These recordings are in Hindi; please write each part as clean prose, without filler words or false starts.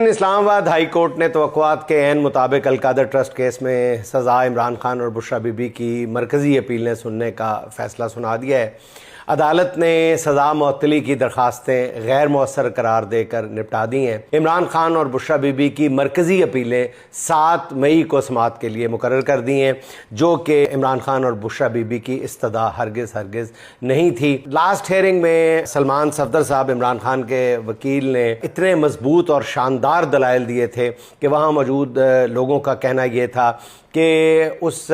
इस्लामाबाद हाई कोर्ट ने तवक्कुआत के ऐन मुताबिक अलकादर ट्रस्ट केस में सज़ा इमरान खान और बुशरा बीबी की मरकज़ी अपील ने सुनने का फ़ैसला सुना दिया है। अदालत ने सज़ा मुअत्तली की दरख्वास्तें गैर मौसर करार देकर निपटा दी हैं। इमरान खान और बुशरा बीबी की मरकज़ी अपीलें 7 मई को समाअत के लिए मुकर्रर कर दी हैं, जो कि इमरान खान और बुशरा बीबी की इस्तदा हरगिज़ नहीं थी। लास्ट हेयरिंग में सलमान सफदर साहब इमरान खान के वकील ने इतने मजबूत और शानदार दलाइल दिए थे कि वहाँ मौजूद लोगों का कहना यह था कि उस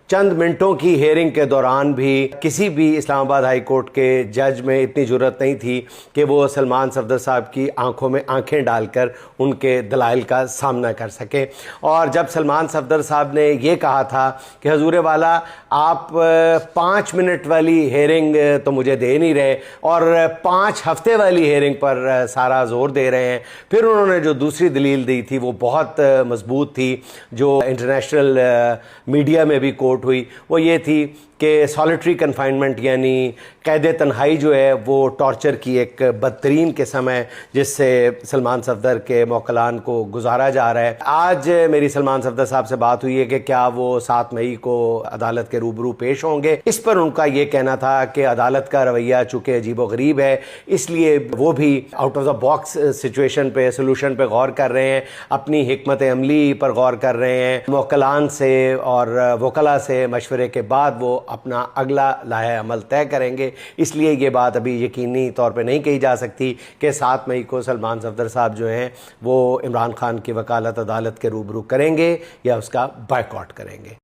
चंद मिनटों की हेयरिंग के दौरान भी किसी भी इस्लामाबाद हाई कोर्ट के जज में इतनी ज़रूरत नहीं थी कि वो सलमान सफदर साहब की आंखों में आंखें डालकर उनके दलाइल का सामना कर सके। और जब सलमान सफदर साहब ने ये कहा था कि हजूर वाला आप 5 मिनट वाली हेयरिंग तो मुझे दे नहीं रहे और 5 हफ्ते वाली हेयरिंग पर सारा जोर दे रहे हैं, फिर उन्होंने जो दूसरी दलील दी थी वो बहुत मजबूत थी, जो इंटरनेशनल मीडिया में भी कोट हुई। वो ये थी कि सॉलिटरी कन्फाइनमेंट यानी कैद तन्हाई जो है वो टॉर्चर की एक बदतरीन किस्म है जिससे सलमान सफदर के मौकलान को गुजारा जा रहा है। आज मेरी सलमान सफदर साहब से बात हुई है कि क्या वो 7 मई को अदालत के रूबरू पेश होंगे। इस पर उनका ये कहना था कि अदालत का रवैया चूँकि अजीबोगरीब है, इसलिए वो भी out of the box situation पे सोल्यूशन पे गौर कर रहे हैं, अपनी हिकमत अमली पर गौर कर रहे हैं। मौकलान से और वकला से मशवरे के बाद वो अपना अगला लाहे अमल तय करेंगे। इसलिए ये बात अभी यकीनी तौर पे नहीं कही जा सकती कि 7 मई को सलमान सफदर साहब जो हैं वो इमरान खान की वकालत अदालत के रूबरू करेंगे या उसका बायकॉट करेंगे।